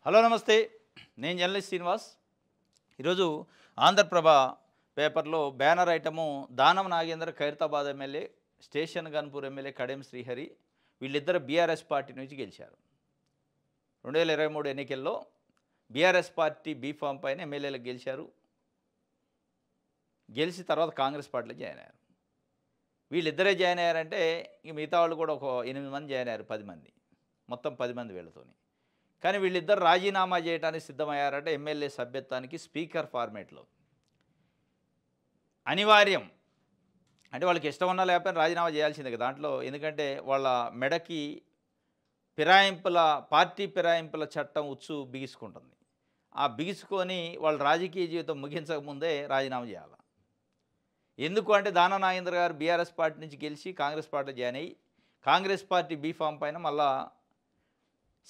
Hello నమస్తే, నేను journalist Srinivas. ఈరోజు ఆంధ్రప్రభ పేపర్లో banner item Danam Nagendra Khairatabad MLA, station Ghanpur MLA Kadiyam Srihari వీళ్ళిద్దరు బీఆర్ఎస్ పార్టీ నుంచి గెలిచారు. 2023 ఎన్నికల్లో బీఆర్ఎస్ పార్టీ బీఫామ్ పైన ఎమ్మెల్యేలకు గెలిచారు. గెలిచి తర్వాత కాంగ్రెస్ పార్టీలో జాయిన్ అయ్యారు. వీళ్ళిద్దరే జాయిన్ అయ్యారంటే ఇంక మిగతా వాళ్ళు కూడా ఒక 8 మంది జాయిన్ అయ్యారు, 10 మంది, మొత్తం 10 మంది వీళ్ళతోని. కానీ వీళ్ళిద్దరు రాజీనామా చేయడానికి సిద్ధమయ్యారంటే ఎమ్మెల్యే సభ్యత్వానికి స్పీకర్ ఫార్మేట్లో అనివార్యం. అంటే వాళ్ళకి ఇష్టం ఉన్నా లేకపోయినా రాజీనామా చేయాల్సిందే కదా దాంట్లో. ఎందుకంటే వాళ్ళ మెడకి పార్టీ ఫిరాయింపుల చట్టం ఉచ్చు బిగుసుకుంటుంది. ఆ బిగుసుకొని వాళ్ళ రాజకీయ జీవితం ముగించకముందే రాజీనామా చేయాలి. ఎందుకు అంటే దానం నాగేంద్ర గారు బీఆర్ఎస్ పార్టీ నుంచి గెలిచి కాంగ్రెస్ పార్టీలో జాయిన్ అయ్యి కాంగ్రెస్ పార్టీ బీఫామ్ పైన మళ్ళా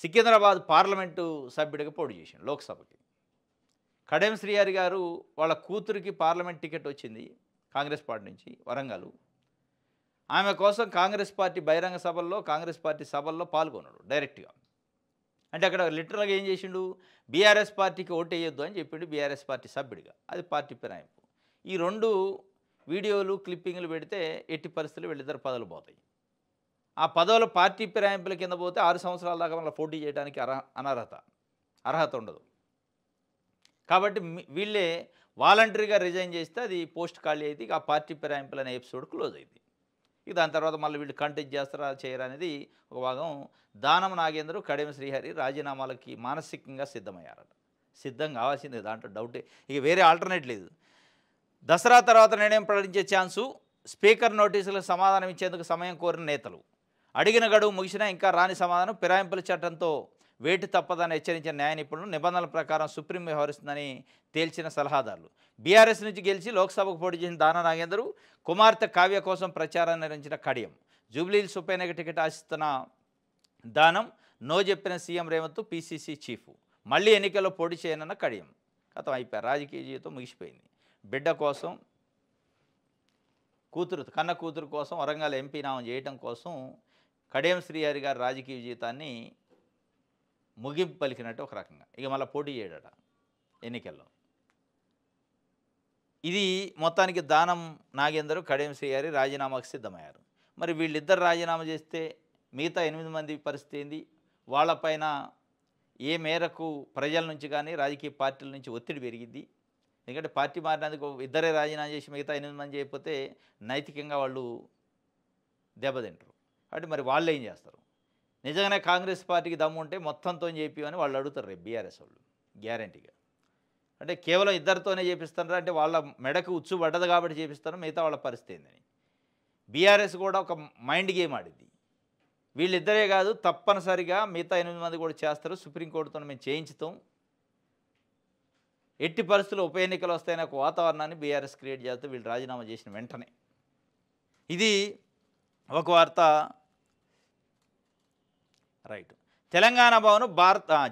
సికింద్రాబాద్ పార్లమెంటు సభ్యుడిగా పోటీ చేశాడు లోక్సభకి. కడెం శ్రీహరి గారు వాళ్ళ కూతురికి పార్లమెంట్ టికెట్ వచ్చింది కాంగ్రెస్ పార్టీ నుంచి, వరంగల్. ఆమె కోసం కాంగ్రెస్ పార్టీ బహిరంగ సభల్లో, కాంగ్రెస్ పార్టీ సభల్లో పాల్గొన్నాడు డైరెక్ట్గా. అంటే అక్కడ లిటరల్గా ఏం చేసిండు, బీఆర్ఎస్ పార్టీకి ఓటు వేయొద్దు అని చెప్పిండు బీఆర్ఎస్ పార్టీ సభ్యుడిగా. అది పార్టీ ఫిరాయింపు. ఈ 2 వీడియోలు క్లిప్పింగ్లు పెడితే ఎట్టి పరిస్థితులు వీళ్ళిద్దరు పదవులు పోతాయి. ఆ పదవులు పార్టీ ఫిరాయింపుల కింద పోతే 6 సంవత్సరాల దాకా మళ్ళీ పోటీ చేయడానికి అర్హత ఉండదు. కాబట్టి వీళ్ళే వాలంటరీగా రిజైన్ చేస్తే అది పోస్ట్ ఖాళీ అయితే ఆ పార్టీ ఫిరాయింపులు అనే ఎపిసోడ్ క్లోజ్ అయింది. ఇక దాని తర్వాత మళ్ళీ వీళ్ళు కంటెస్ట్ చేస్తారా చేయరా అనేది ఒక భాగం. దానం నాగేంద్ర, కడెం శ్రీహరి రాజీనామాలకి మానసికంగా సిద్ధమయ్యారట. సిద్ధం కావాల్సిందే, దాంట్లో డౌటే. ఇక వేరే ఆల్టర్నేట్ లేదు. దసరా తర్వాత నిర్ణయం ప్రకటించే ఛాన్సు. స్పీకర్ నోటీసులకు సమాధానం ఇచ్చేందుకు సమయం కోరిన నేతలు. అడిగిన గడువు ముగిసినా ఇంకా రాని సమాధానం. ఫిరాయింపుల చట్టంతో వేటు తప్పదని హెచ్చరించిన న్యాయ నిపుణులు. నిబంధనల ప్రకారం సుప్రీం వ్యవహరిస్తుందని తేల్చిన సలహాదారులు. బీఆర్ఎస్ నుంచి గెలిచి లోక్సభకు పోటీ చేసిన దానం నాగేంద్ర కుమార్తె కావ్య కోసం ప్రచారాన్ని నిర్వహించిన కడియం. జూబ్లీహిల్స్ ఉప ఎన్నిక టికెట్ ఆశిస్తున్న దానం నో చెప్పిన సీఎం రేవంత్, పీసీసీ చీఫ్. మళ్ళీ ఎన్నికల్లో పోటీ చేయనన్న కడియం. కథం అయిపోయారు, రాజకీయ జీవితం ముగిసిపోయింది. బిడ్డ కోసం, కన్న కూతురు కోసం వరంగల్ ఎంపీ నామం చేయటం కోసం కడెం శ్రీహరి గారి రాజకీయ జీవితాన్ని ముగింపు పలికినట్టు ఒక రకంగా. ఇక మళ్ళీ పోటీ చేయడట ఎన్నికల్లో. ఇది మొత్తానికి దానం నాగేందర్, కడెం శ్రీహరి రాజీనామాకు సిద్ధమయ్యారు. మరి వీళ్ళిద్దరు రాజీనామా చేస్తే మిగతా 8 మంది పరిస్థితి ఏంది? వాళ్ళపైన ఏ మేరకు ప్రజల నుంచి కానీ రాజకీయ పార్టీల నుంచి ఒత్తిడి పెరిగింది? ఎందుకంటే పార్టీ మారినందుకు ఇద్దరే రాజీనామా చేసి మిగతా 8 మంది చేయకపోతే నైతికంగా వాళ్ళు దెబ్బతింటారు. కాబట్టి మరి వాళ్ళు ఏం చేస్తారు? నిజంగానే కాంగ్రెస్ పార్టీకి దమ్ము ఉంటే మొత్తంతో చేపివని వాళ్ళు అడుగుతారు రేపు బీఆర్ఎస్ వాళ్ళు గ్యారంటీగా. అంటే కేవలం ఇద్దరితోనే చేపిస్తారా అంటే వాళ్ళ మెడకు ఉచ్చు పడ్డది కాబట్టి చేపిస్తారు, మిగతా వాళ్ళ పరిస్థితి ఏందని. బీఆర్ఎస్ కూడా ఒక మైండ్ గేమ్ ఆడింది. వీళ్ళిద్దరే కాదు, తప్పనిసరిగా మిగతా 8 మంది కూడా చేస్తారు. సుప్రీంకోర్టుతో మేము చేయించుతాం, ఎట్టి పరిస్థితుల్లో ఉప ఎన్నికలు వస్తాయనే ఒక వాతావరణాన్ని బీఆర్ఎస్ క్రియేట్ చేస్తే వీళ్ళు రాజీనామా చేసిన వెంటనే. ఇది ఒక వార్త. రైట్. తెలంగాణ భవన్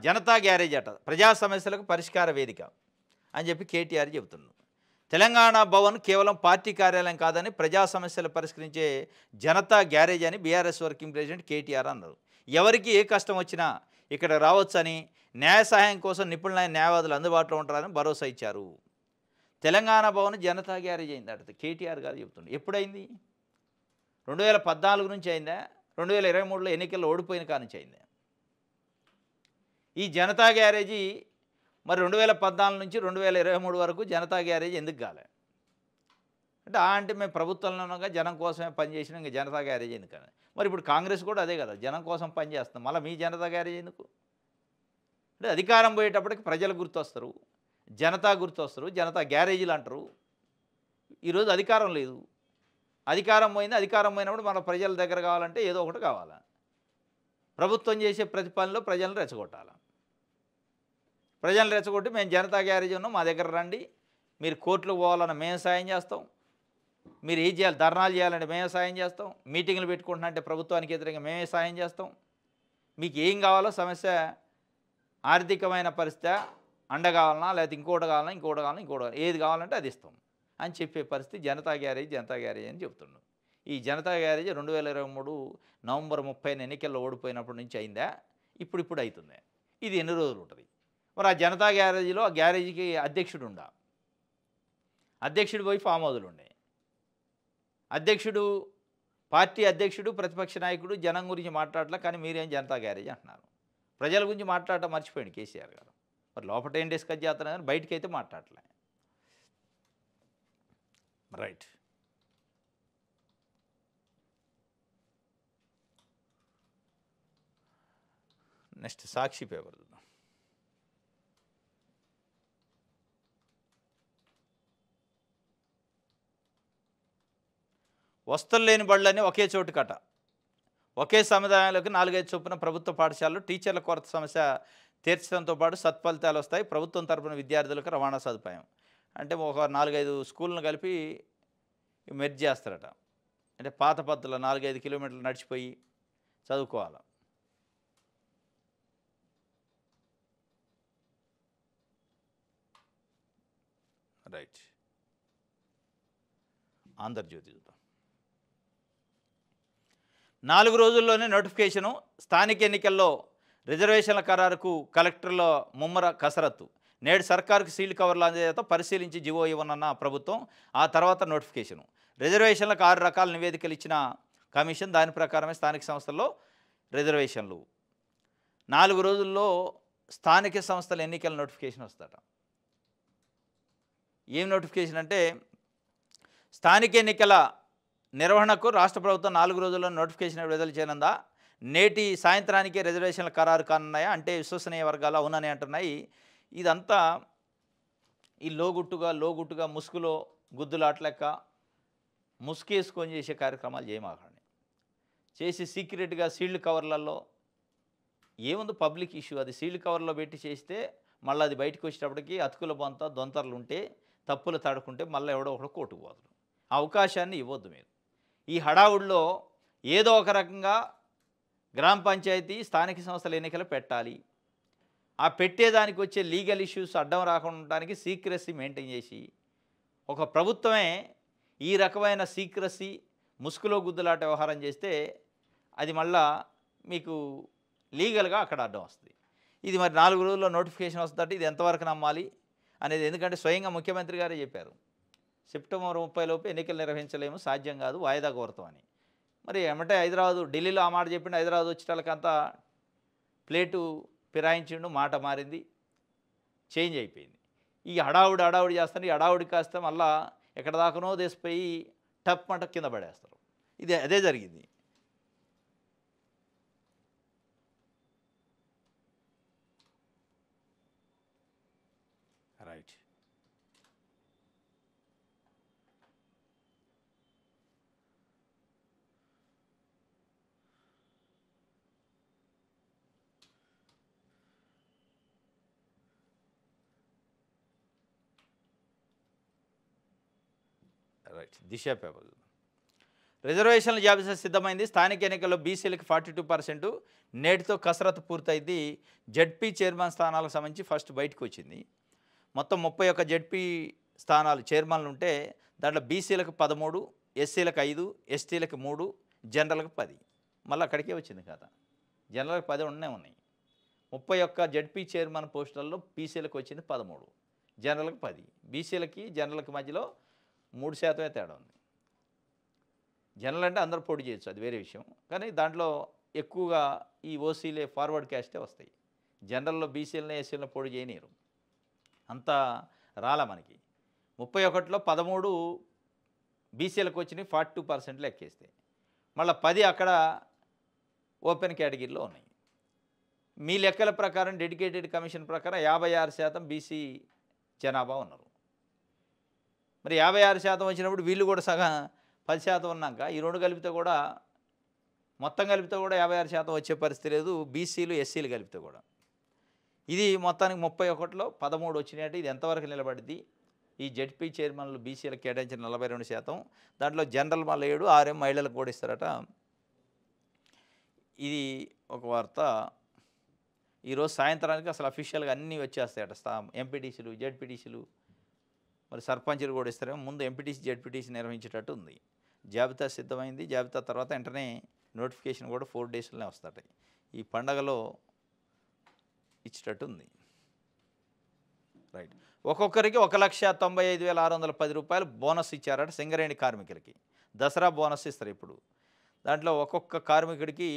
జనతా గ్యారేజ్ అట, ప్రజా సమస్యలకు పరిష్కార వేదిక అని చెప్పి కేటీఆర్ చెబుతున్నాడు. తెలంగాణ భవన్ కేవలం పార్టీ కార్యాలయం కాదని, ప్రజా సమస్యలు పరిష్కరించే జనతా గ్యారేజ్ అని బీఆర్ఎస్ వర్కింగ్ ప్రెసిడెంట్ కేటీఆర్ అన్నారు. ఎవరికి ఏ కష్టం వచ్చినా ఇక్కడ రావచ్చని, న్యాయ సహాయం కోసం నిపుణులైన న్యాయవాదులు అందుబాటులో ఉంటారని భరోసా ఇచ్చారు. తెలంగాణ భవన్ జనతా గ్యారేజ్ అయింది అట కేటీఆర్ గారు చెబుతుండే. ఎప్పుడైంది? 2014 నుంచి అయిందా? 2023లో ఎన్నికల్లో ఓడిపోయిన కాడి నుంచి అయిందా? ఈ జనతా గ్యారేజీ మరి 2014 నుంచి 2023 వరకు జనతా గ్యారేజ్ ఎందుకు కాలే? అంటే మేము ప్రభుత్వంలో ఉండగా జనం కోసమే పనిచేసినా ఇంకా జనతా గ్యారేజ్ ఎందుకని. మరి ఇప్పుడు కాంగ్రెస్ కూడా అదే కదా, జనం కోసం పనిచేస్తాం, మళ్ళీ మీ జనతా గ్యారేజ్ ఎందుకు? అంటే అధికారం పోయేటప్పటికి ప్రజలు గుర్తొస్తారు, జనతా గుర్తొస్తారు, జనతా గ్యారేజీలు అంటారు. ఈరోజు అధికారం లేదు, అధికారం పోయింది. అధికారం పోయినప్పుడు మన ప్రజల దగ్గర కావాలంటే ఏదో ఒకటి కావాలా. ప్రభుత్వం చేసే ప్రతి పనిలో ప్రజలను రెచ్చగొట్టాలి. ప్రజలను రెచ్చగొట్టి మేము జనతా గ్యారేజ్ ఉన్నాం, మా దగ్గర రండి, మీరు కోర్టులకు పోవాలన్నా మేము సాయం చేస్తాం, మీరు ఏం చేయాలి, ధర్నాలు చేయాలంటే మేమే సాయం చేస్తాం, మీటింగ్లు పెట్టుకుంటున్నా అంటే ప్రభుత్వానికి వ్యతిరేకంగా మేమే సాయం చేస్తాం, మీకు ఏం కావాలో సమస్య, ఆర్థికమైన పరిస్థితి అండ కావాలన్నా, లేకపోతే ఇంకోటి కావాలన్నా ఏది కావాలంటే అది ఇస్తాం అని చెప్పే పరిస్థితి జనతా గ్యారేజ్ అని చెప్తున్నాం. ఈ జనతా గ్యారేజ్ 2023 నవంబర్ 30 ఎన్నికల్లో ఓడిపోయినప్పటి నుంచి అయిందా? ఇప్పుడు అవుతుంది. ఇది ఎన్ని రోజులు ఉంటుంది? మరి ఆ జనతా గ్యారేజీలో ఆ గ్యారేజీకి అధ్యక్షుడు ఉండా, అధ్యక్షుడు పోయి ఫామ్ హౌస్లు ఉండే, అధ్యక్షుడు పార్టీ అధ్యక్షుడు ప్రతిపక్ష నాయకుడు జనం గురించి మాట్లాడలే, కానీ మీరేం జనతా గ్యారేజ్ అంటున్నారు. ప్రజల గురించి మాట్లాడటం మర్చిపోయింది కేసీఆర్ గారు. మరి లోపల ఏం డిస్కస్ చేస్తున్నారు కానీ బయటకైతే మాట్లాడలే. రైట్. నెక్స్ట్ సాక్షి పేపర్ చూద్దాం. వస్తువులు లేని బళ్ళని ఒకే చోటు కట, ఒకే సముదాయాలకు 4-5 చొప్పున ప్రభుత్వ పాఠశాలలు, టీచర్ల కొరత సమస్య తీర్చడంతో పాటు సత్ఫలితాలు వస్తాయి, ప్రభుత్వం తరపున విద్యార్థులకు రవాణా సదుపాయం. అంటే ఒక 4-5 స్కూళ్ళను కలిపి మెర్జ్ చేస్తారట. అంటే పాత పద్ధతిలో 4-5 కిలోమీటర్లు నడిచిపోయి చదువుకోవాలి. రైట్. ఆంధ్రజ్యోతి చూద్దాం. 4 రోజుల్లోనే నోటిఫికేషను, స్థానిక ఎన్నికల్లో రిజర్వేషన్ల ఖరారుకు కలెక్టర్లో ముమ్మర కసరత్తు. నేడు సర్కారుకు సీల్ కవర్ల అందజేత పరిశీలించి జీవో ఇవ్వనున్న ప్రభుత్వం, ఆ తర్వాత నోటిఫికేషను. రిజర్వేషన్లకు 6 రకాల నివేదికలు ఇచ్చిన కమిషన్, దాని ప్రకారమే స్థానిక సంస్థల్లో రిజర్వేషన్లు. 4 రోజుల్లో స్థానిక సంస్థల ఎన్నికల నోటిఫికేషన్ వస్తాట. ఏం నోటిఫికేషన్ అంటే, స్థానిక ఎన్నికల నిర్వహణకు రాష్ట్ర ప్రభుత్వం 4 రోజుల్లో నోటిఫికేషన్ విడుదల చేయనుందా, నేటి సాయంత్రానికే రిజర్వేషన్ల ఖరారు కానున్నాయా అంటే విశ్వసనీయ వర్గాలు అవునని అంటున్నాయి. ఇదంతా ఈ లోగుట్టుగా ముసుగులో గుద్దులాట్లెక్క ముసుగేసుకొని చేసే కార్యక్రమాలు చేయమాకండి. చేసి సీక్రెట్గా సీల్డ్ కవర్లలో ఏముంది పబ్లిక్ ఇష్యూ, అది సీల్డ్ కవర్లో పెట్టి చేస్తే మళ్ళీ అది బయటకు వచ్చేటప్పటికి అతుకుల బొంత దొంతర్లు ఉంటే, తప్పులు తడుకుంటే మళ్ళీ ఎవడో ఒకడు కోర్టుకు పోతాడు. ఆ అవకాశాన్ని ఇవ్వద్దు మీరు. ఈ హడావుడిలో ఏదో ఒక రకంగా గ్రామ పంచాయతీ స్థానిక సంస్థల ఎన్నికలు పెట్టాలి. ఆ పెట్టేదానికి వచ్చే లీగల్ ఇష్యూస్ అడ్డం రాకుండా ఉండడానికి సీక్రెసీ మెయింటైన్ చేసి, ఒక ప్రభుత్వమే ఈ రకమైన సీక్రెసీ ముసుగులో గుద్దులాట వ్యవహారం చేస్తే అది మళ్ళా మీకు లీగల్గా అక్కడ అడ్డం వస్తుంది. ఇది మరి 4 రోజుల్లో నోటిఫికేషన్ వస్తుందంటే ఇది ఎంతవరకు నమ్మాలి అనేది, ఎందుకంటే స్వయంగా ముఖ్యమంత్రి గారే చెప్పారు, సెప్టెంబర్ 30 లోపు ఎన్నికలు నిర్వహించలేము, సాధ్యం కాదు, వాయిదా కోరతాం అని. మరి ఏమంటే హైదరాబాదు, ఢిల్లీలో ఆ మాట చెప్పిండు, హైదరాబాద్ వచ్చేటోళ్ళకంతా ప్లేటు ఫిరాయించిండు, మాట మారింది, చేంజ్ అయిపోయింది. ఈ హడావుడి చేస్తారు. ఈ హడావుడి కాస్త మళ్ళా ఎక్కడ దాకానో దేశపోయి టప్ మంట కింద పడేస్తారు. ఇది అదే జరిగింది. రైట్. రైట్. దిశ పేపర్. రిజర్వేషన్ల జాబితా సిద్ధమైంది, స్థానిక ఎన్నికల్లో బీసీలకు 42%, నేటితో కసరత్తు పూర్తయింది. జడ్పీ చైర్మన్ స్థానాలకు సంబంధించి ఫస్ట్ బయటకు వచ్చింది. మొత్తం 31 జడ్పీ స్థానాలు చైర్మన్లు ఉంటే దాంట్లో బీసీలకు 13, ఎస్సీలకు 5, ఎస్టీలకు 3, జనరల్కి 10. మళ్ళీ అక్కడికే వచ్చింది కదా, జనరల్కి 10 ఉన్నాయి. 31 జడ్పీ చైర్మన్ పోస్టులలో బీసీలకు వచ్చింది 13, జనరల్కి 10. బీసీలకి జనరల్కి మధ్యలో 3% తేడా ఉంది. జనరల్ అంటే అందరూ పోటీ చేయొచ్చు, అది వేరే విషయం. కానీ దాంట్లో ఎక్కువగా ఈ ఓసీలే, ఫార్వర్డ్ క్యాస్టే వస్తాయి. జనరల్లో బీసీలని ఎస్సీలను పోటీ చేయనీరు, అంతా రాలా మనకి. 31లో 13 బీసీలకు వచ్చినాయి, 42% లెక్కేస్తే. మళ్ళీ 10 అక్కడ ఓపెన్ కేటగిరీలో ఉన్నాయి. మీ లెక్కల ప్రకారం డెడికేటెడ్ కమిషన్ ప్రకారం 56% బీసీ జనాభా ఉన్నారు. మరి 56% వచ్చినప్పుడు వీళ్ళు కూడా సగం 10% ఉన్నాక ఈ రెండు కలిపితే కూడా, మొత్తం కలిపితే కూడా 56% వచ్చే పరిస్థితి లేదు, బీసీలు ఎస్సీలు కలిపితే కూడా. ఇది మొత్తానికి 31లో 13 వచ్చినాయంటే ఇది ఎంతవరకు నిలబడింది? ఈ జడ్పీ చైర్మన్లు బీసీలకు కేటాయించిన 42%, దాంట్లో జనరల్ మళ్ళీ 7, 6 మహిళలకు కూడా ఇస్తారట. ఇది ఒక వార్త. ఈరోజు సాయంత్రానికి అసలు అఫీషియల్గా అన్నీ వచ్చేస్తాయట. ఎంపీటీసీలు, జడ్పీటీసీలు, మరి సర్పంచులు కూడా ఇస్తారేమో. ముందు ఎంపీటీసీ, జడ్పీటీసీ నిర్వహించేటట్టు ఉంది. జాబితా సిద్ధమైంది. జాబితా తర్వాత వెంటనే నోటిఫికేషన్ కూడా 4 డేస్లోనే వస్తాయి. ఈ పండగలో ఇచ్చేటట్టు ఉంది. రైట్. ఒక్కొక్కరికి 1,95,610 రూపాయలు బోనస్ ఇచ్చారట సింగరేణి కార్మికులకి. దసరా బోనస్ ఇస్తారు ఇప్పుడు. దాంట్లో ఒక్కొక్క కార్మికుడికి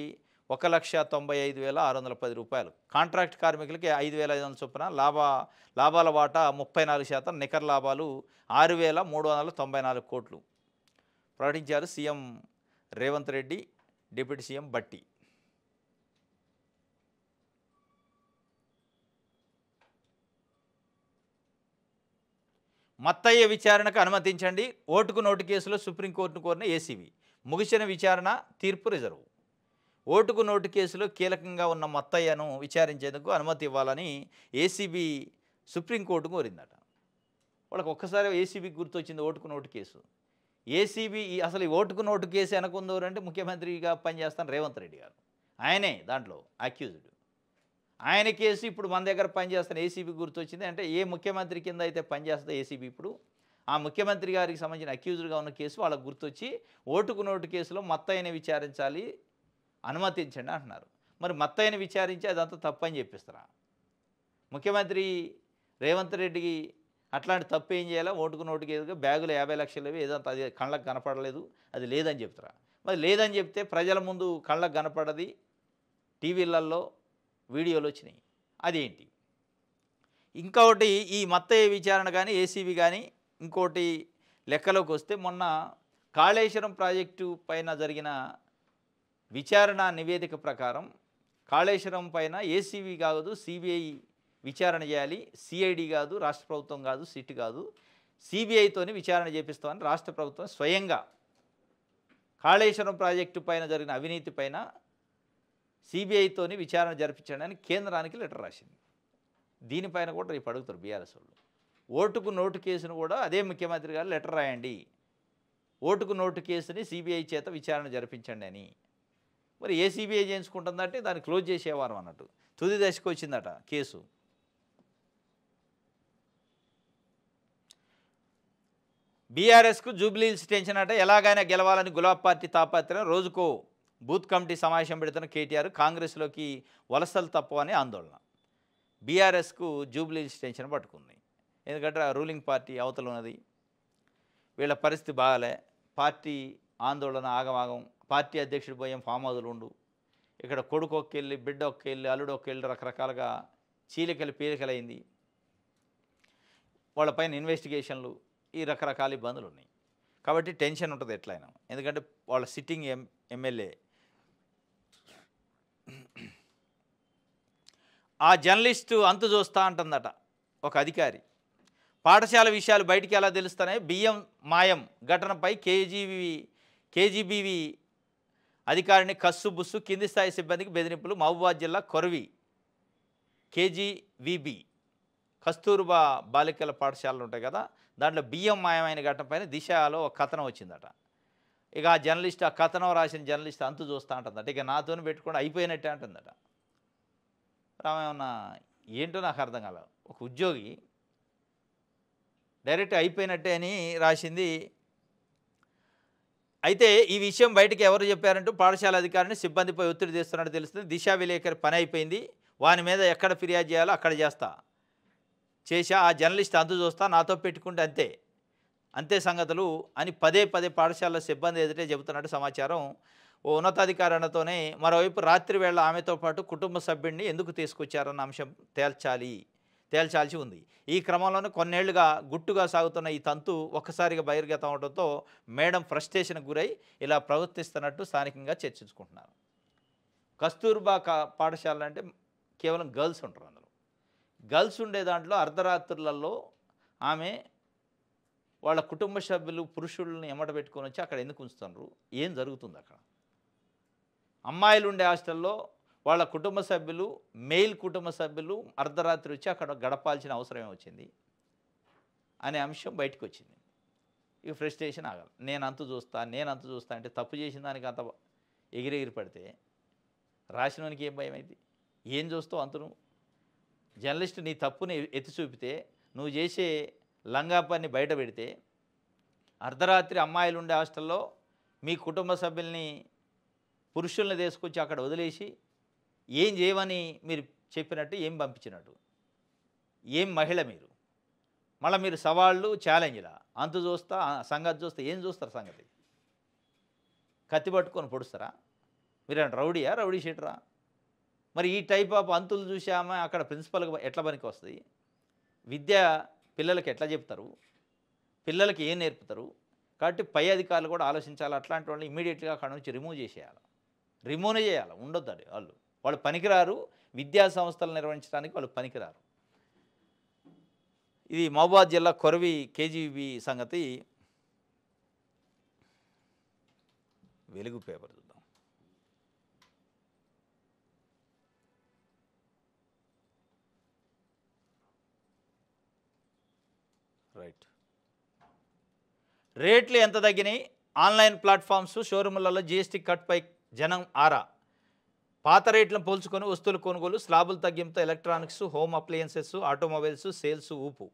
1,95,610 రూపాయలు. కాంట్రాక్ట్ కార్మికులకి 5,500 చొప్పున లాభాల వాటా 34%, నికర లాభాలు 6,394 కోట్లు ప్రకటించారు CM Revanth Reddy, deputy CM బట్టి. మత్తయ్య విచారణకు అనుమతించండి, ఓటుకు నోటు కేసులో సుప్రీంకోర్టును కోరిన ఏసీబీ. ముగిసిన విచారణ, తీర్పు రిజర్వు. ఓటుకు నోటు కేసులో కీలకంగా ఉన్న మత్తయ్యను విచారించేందుకు అనుమతి ఇవ్వాలని ఏసీబీ సుప్రీంకోర్టుకు కోరిందట. వాళ్ళకి ఒక్కసారి ఏసీబీకి గుర్తొచ్చింది ఓటుకు నోటు కేసు. ఏసీబీ అసలు ఈ ఓటుకు నోటు కేసు అనుకుందోరు అంటే ముఖ్యమంత్రిగా పనిచేస్తాను రేవంత్ రెడ్డి గారు. ఆయనే దాంట్లో అక్యూజ్డ్. ఆయన కేసు ఇప్పుడు మన దగ్గర పనిచేస్తున్న ఏసీబీ గుర్తొచ్చింది అంటే ఏ ముఖ్యమంత్రి కింద అయితే పనిచేస్తుందో ఏసీబీ ఇప్పుడు ఆ ముఖ్యమంత్రి గారికి సంబంధించిన అక్యూజ్డ్గా ఉన్న కేసు వాళ్ళకు గుర్తొచ్చి ఓటుకు నోటు కేసులో మత్తయ్యని విచారించాలి, అనుమతించండి అంటున్నారు. మరి మత్తయ్యని విచారించి అదంతా తప్పని చెప్పిస్తారా? ముఖ్యమంత్రి రేవంత్ రెడ్డికి అట్లాంటి తప్పు ఏం చేయాలా? ఓటుకు నోటు కేసుగా బ్యాగులు 50 లక్షలు ఏదంతా అది కళ్ళకు కనపడలేదు, అది లేదని చెప్తారా? మరి లేదని చెప్తే ప్రజల ముందు కళ్ళకు కనపడది, టీవీలలో వీడియోలు వచ్చినాయి, అదేంటి? ఇంకొకటి ఈ మత్తయ్య విచారణ కానీ ఏసీబీ కానీ ఇంకోటి లెక్కలోకి వస్తే మొన్న కాళేశ్వరం ప్రాజెక్టు పైన జరిగిన విచారణ నివేదిక ప్రకారం కాళేశ్వరం పైన ఏసీబీ కాదు సిబిఐ విచారణ చేయాలి, సిఐడి కాదు, రాష్ట్ర ప్రభుత్వం కాదు, సిట్ కాదు, సిబిఐతోని విచారణ చేపిస్తామని రాష్ట్ర ప్రభుత్వం స్వయంగా కాళేశ్వరం ప్రాజెక్టు పైన జరిగిన అవినీతి పైన సిబిఐతోని విచారణ జరిపించడానికి కేంద్రానికి లెటర్ రాసింది. దీనిపైన కూడా రేపు అడుగుతారు బీఆర్ఎస్ వాళ్ళు. ఓటుకు నోటు కేసును కూడా అదే ముఖ్యమంత్రి గారు లెటర్ రాయండి, ఓటుకు నోటు కేసుని సిబిఐ చేత విచారణ జరిపించండి అని. మరి ఏ సిబిఐ చేయించుకుంటుందంటే దాన్ని క్లోజ్ చేసేవారు అన్నట్టు. తుది దశకు వచ్చిందట కేసు. బీఆర్ఎస్కు జూబ్లీహిల్స్ టెన్షన్ అట. ఎలాగైనా గెలవాలని గులాబ్ పార్టీ తాపత్రయం. రోజుకో బూత్ కమిటీ సమావేశం పెడుతున్న కేటీఆర్. కాంగ్రెస్లోకి వలసలు తప్పవని ఆందోళన. బీఆర్ఎస్కు జూబ్లీహిల్స్ టెన్షన్ పట్టుకుంది. ఎందుకంటే రూలింగ్ పార్టీ అవతల ఉన్నది, వీళ్ళ పరిస్థితి బాగాలే, పార్టీ ఆందోళన ఆగమాగం. పార్టీ అధ్యక్షుడు పోయాం ఫామ్ హౌస్లు ఉండు, ఇక్కడ కొడుకు ఒక్కెళ్ళి, బిడ్డ ఒక్కెళ్ళి, అల్లుడు ఒక్కెళ్ళి రకరకాలుగా చీలికలు పీలికలైంది. వాళ్ళపైన ఇన్వెస్టిగేషన్లు, ఈ రకరకాల ఇబ్బందులు ఉన్నాయి. కాబట్టి టెన్షన్ ఉంటుంది ఎట్లయినా. ఎందుకంటే వాళ్ళ సిట్టింగ్ ఎమ్మెల్యే. ఆ జర్నలిస్టు అంతు చూస్తా అంటుందట ఒక అధికారి. పాఠశాల విషయాలు బయటికి ఎలా తెలుస్తున్నాయి? బియ్యం మాయం ఘటనపై కేజీబీవి అధికారిని కస్సు బుస్సు. కింది స్థాయి సిబ్బందికి బెదిరింపులు. మహబూబాబాద్ జిల్లా కొరవి కేజీవీబీ కస్తూర్బా బాలికల పాఠశాలలు ఉంటాయి కదా, దాంట్లో బియ్యం మాయమైన ఘటనపైన దిశలో ఒక కథనం వచ్చిందట. ఇక ఆ జర్నలిస్ట్, ఆ కథనం రాసిన జర్నలిస్ట్ అంతు చూస్తూ ఉంటుందట. ఇక నాతోనే పెట్టుకొని అయిపోయినట్టే అంటుందట. రామేమన్నా ఏంటో నాకు అర్థం కాల. ఒక ఉద్యోగి డైరెక్ట్ అయిపోయినట్టే అని రాసింది. అయితే ఈ విషయం బయటికి ఎవరు చెప్పారంటూ పాఠశాల అధికారిని సిబ్బందిపై ఒత్తిడి తెస్తున్నట్టు తెలుస్తుంది. దిశా విలేకరి పని అయిపోయింది, వాని మీద ఎక్కడ ఫిర్యాదు చేయాలో అక్కడ చేశా, ఆ జర్నలిస్ట్ అంతు చూస్తా, నాతో పెట్టుకుంటే అంతే సంగతులు అని పదే పాఠశాల సిబ్బంది ఎదుటే చెబుతున్నట్టు సమాచారం. ఓ ఉన్నతాధికారులతోనే. మరోవైపు రాత్రి వేళ ఆమెతో పాటు కుటుంబ సభ్యుడిని ఎందుకు తీసుకొచ్చారన్న అంశం తేల్చాల్సి ఉంది. ఈ క్రమంలోనే కొన్నేళ్లుగా గుట్టుగా సాగుతున్న ఈ తంతు ఒక్కసారిగా బహిర్గతం అవడంతో మేడం ఫ్రస్ట్రేషన్కు గురై ఇలా ప్రవర్తిస్తున్నట్టు స్థానికంగా చర్చించుకుంటున్నారు. కస్తూర్బా పాఠశాల అంటే కేవలం గర్ల్స్ ఉంటారు. అందులో గర్ల్స్ ఉండే దాంట్లో అర్ధరాత్రులలో ఆమె వాళ్ళ కుటుంబ సభ్యులు పురుషుల్ని ఎమ్మట పెట్టుకొని వచ్చి అక్కడ ఎందుకు ఉంచుతున్నారు? ఏం జరుగుతుంది అక్కడ? అమ్మాయిలు ఉండే హాస్టల్లో వాళ్ళ కుటుంబ సభ్యులు, మెయిల్ కుటుంబ సభ్యులు అర్ధరాత్రి వచ్చి అక్కడ గడపాల్సిన అవసరం వచ్చింది అనే అంశం బయటకు వచ్చింది. ఇక ఫ్రస్ట్రేషన్ ఆగాలి. నేను అంతు చూస్తా అంటే తప్పు చేసిన దానికి అంత ఎగిరెగిరి పడితే రాసినోనికి ఏం భయం అయింది? ఏం చూస్తావు అంతను? జర్నలిస్ట్ నీ తప్పుని ఎత్తి చూపితే, నువ్వు చేసే లంగా పని బయట పెడితే, అర్ధరాత్రి అమ్మాయిలు ఉండే హాస్టల్లో మీ కుటుంబ సభ్యుల్ని పురుషుల్ని తీసుకొచ్చి అక్కడ వదిలేసి ఏం చేయమని మీరు చెప్పినట్టు, ఏం పంపించినట్టు, ఏం మహిళ మీరు? మళ్ళీ మీరు సవాళ్ళు ఛాలెంజ్లా అంతు చూస్తా సంగతి చూస్తే ఏం చూస్తారు సంగతి? కత్తి పట్టుకొని పొడుస్తారా? మీరేమన్నా రౌడీయా, రౌడీ షీటరా? మరి ఈ టైప్ ఆఫ్ అంతులు చూసామా అక్కడ ప్రిన్సిపల్కి ఎట్లా పనికి వస్తుంది? విద్య పిల్లలకి ఎట్లా చెప్తారు? పిల్లలకి ఏం నేర్పుతారు? కాబట్టి పై అధికారులు కూడా ఆలోచించాలి. అట్లాంటి వాళ్ళని ఇమీడియట్గా అక్కడ నుంచి రిమూవ్ చేసేయాలి. రిమూవ్ చేయాలి, ఉండొద్దు అది. వాళ్ళు పనికిరారు, విద్యా సంస్థలు నిర్వహించడానికి వాళ్ళు పనికిరారు. ఇది మహబూబాబాద్ జిల్లా కొరవి కేజీబీ సంగతి. వెలుగు పేపర్ చూద్దాం. రైట్. రేట్లు ఎంత తగ్గినాయి? ఆన్లైన్ ప్లాట్ఫామ్స్ షోరూములలో జీఎస్టీ కట్పై జనం ఆరా. పాత రేట్లను పోల్చుకొని వస్తువుల కొనుగోలు, స్లాబులు తగ్గింపుతో electronics, home appliances, automobiles sales ఊపు.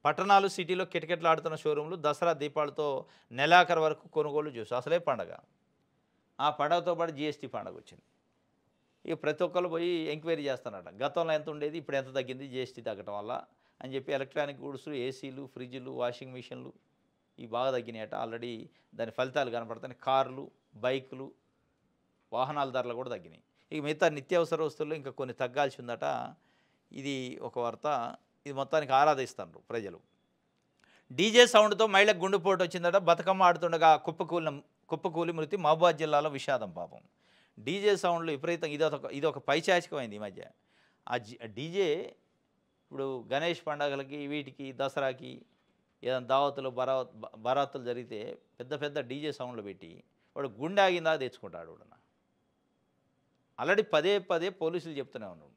పట్టణాలు సిటీలో కిటకిటలాడుతున్న షోరూంలు దసరా దీపాలతో నెలాఖరు వరకు కొనుగోలు చూసు. అసలే పండగ. ఆ పండగతో పాటు జీఎస్టీ పండగ వచ్చింది. ఇక ప్రతి ఒక్కరు పోయి ఎంక్వైరీ చేస్తున్నారట. గతంలో ఎంత ఉండేది, ఇప్పుడు ఎంత తగ్గింది జీఎస్టీ తగ్గటం వల్ల అని చెప్పి. ఎలక్ట్రానిక్ గూడ్స్, ఏసీలు, ఫ్రిడ్జ్లు, వాషింగ్ మిషన్లు ఇవి బాగా తగ్గినాయట. ఆల్రెడీ దాని ఫలితాలు కనపడుతున్నాయి. కార్లు, బైకులు, వాహనాల ధరలు కూడా తగ్గినాయి. ఇక మిగతా నిత్యావసర వస్తువులు ఇంకా కొన్ని తగ్గాల్సి ఉందట. ఇది ఒక వార్త. ఇది మొత్తానికి ఆరాధిస్తారు ప్రజలు. డీజే సౌండ్తో మహిళకు గుండెపోటు వచ్చిందట. బతుకమ్మ ఆడుతుండగా కుప్పకూలి మృతి. మహబూబాబాద్ జిల్లాలో విషాదం పాపం. డీజే సౌండ్లు విపరీతంగా ఇది ఒక పైశాచికమైంది ఈ మధ్య. ఆ డీజే ఇప్పుడు గణేష్ పండగలకి, వీటికి, దసరాకి ఏదైనా దావతులు, బరాతులు జరిగితే పెద్ద పెద్ద డీజే సౌండ్లు పెట్టి వాడు గుండె ఆగిందా తెచ్చుకుంటాడు. ఆల్రెడీ పదే పదే పోలీసులు చెప్తూనే ఉన్నాడు,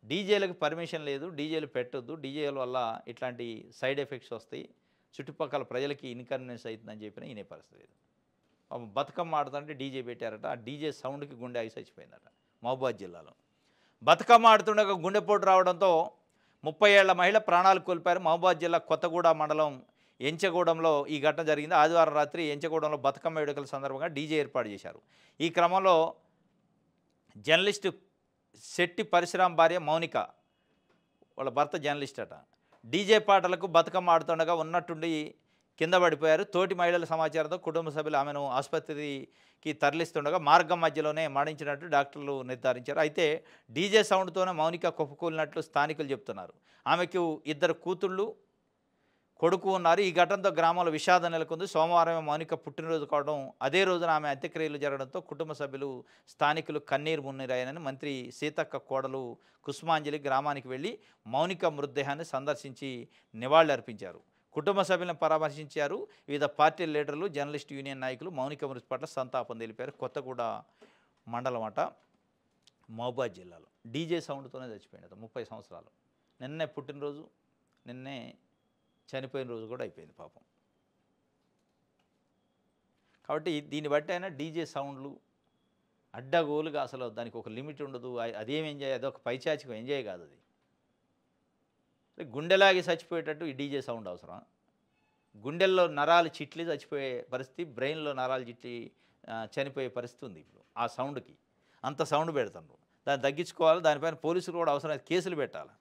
డీజేలకు పర్మిషన్ లేదు, డీజేలు పెట్టొద్దు, డీజేల వల్ల ఇట్లాంటి సైడ్ ఎఫెక్ట్స్ వస్తాయి, చుట్టుపక్కల ప్రజలకి ఇన్కన్వీనియన్స్ అవుతుందని చెప్పినా ఈయనే పరిస్థితి లేదు. బతుకమ్మ ఆడుతుంటే డీజే పెట్టారట. ఆ డీజే సౌండ్కి గుండె ఆగి చచ్చిపోయిందట మహబూబాబాద్ జిల్లాలో. బతుకమ్మ ఆడుతుండగా గుండెపోటు రావడంతో 30 ఏళ్ల మహిళ ప్రాణాలు కోల్పోయారు. మహబూబాబాద్ జిల్లా కొత్తగూడ మండలం ఎంచగూడెంలో ఈ ఘటన జరిగింది. ఆదివారం రాత్రి ఎంచగూడెంలో బతుకమ్మ వేడుకల సందర్భంగా డీజే ఏర్పాటు చేశారు. ఈ క్రమంలో జర్నలిస్టు శెట్టి పరశురాం భార్య మౌనిక, వాళ్ళ భర్త జర్నలిస్ట్ అట, డీజే పాటలకు బతుకమ్మ ఆడుతుండగా ఉన్నట్టుండి కింద పడిపోయారు. తోటి మహిళల సమాచారంతో కుటుంబ సభ్యులు ఆమెను ఆసుపత్రికి తరలిస్తుండగా మార్గం మధ్యలోనే మరణించినట్టు డాక్టర్లు నిర్ధారించారు. అయితే డీజే సౌండ్తోనే మౌనిక కుప్పకూలినట్లు స్థానికులు చెప్తున్నారు. ఆమెకు 2 కూతుళ్ళు, కొడుకు ఉన్నారు. ఈ ఘటనతో గ్రామంలో విషాదం నెలకొంది. సోమవారమే మౌనిక పుట్టినరోజు కావడం, అదే రోజున ఆమె అంత్యక్రియలు జరగడంతో కుటుంబ సభ్యులు, స్థానికులు కన్నీరు మున్నీరయ్యారని మంత్రి సీతక్క కోడలు కుసుమాంజలి గ్రామానికి వెళ్ళి మౌనిక మృతదేహాన్ని సందర్శించి నివాళులర్పించారు. కుటుంబ సభ్యులను పరామర్శించారు. వివిధ పార్టీ లీడర్లు, జర్నలిస్టు యూనియన్ నాయకులు మౌనిక మృతి పట్ల సంతాపం తెలిపారు. కొత్తగూడ మండలం అట మహబూబాబాద్ జిల్లాలో డీజే సౌండ్తోనే చచ్చిపోయింది. 30 సంవత్సరాలు. నిన్నే పుట్టినరోజు, నిన్నే చనిపోయిన రోజు కూడా అయిపోయింది పాపం. కాబట్టి దీన్ని బట్టి అయినా డీజే సౌండ్లు అడ్డగోలుగా, అసలు దానికి ఒక లిమిట్ ఉండదు. అదేం ఎంజాయ్, అదొక పైచాచికం ఎంజాయ్ కాదు అది. గుండెలాగి చచ్చిపోయేటట్టు ఈ డీజే సౌండ్ అవసరం? గుండెల్లో నరాలు చిట్లి చచ్చిపోయే పరిస్థితి, బ్రెయిన్లో నరాలు చిట్లి చనిపోయే పరిస్థితి ఉంది ఇప్పుడు ఆ సౌండ్కి. అంత సౌండ్ పెడుతున్నారు. దాన్ని తగ్గించుకోవాలి. దానిపైన పోలీసులు కూడా అవసరమైతే కేసులు పెట్టాలి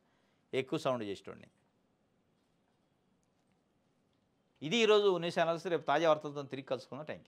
ఎక్కువ సౌండ్ చేసేటోడిని. ఇది ఈరోజు న్యూస్ అనాలిసిస్. రేపు తాజా వార్తలతో తిరిగి కలుసుకుందాం. Thank you.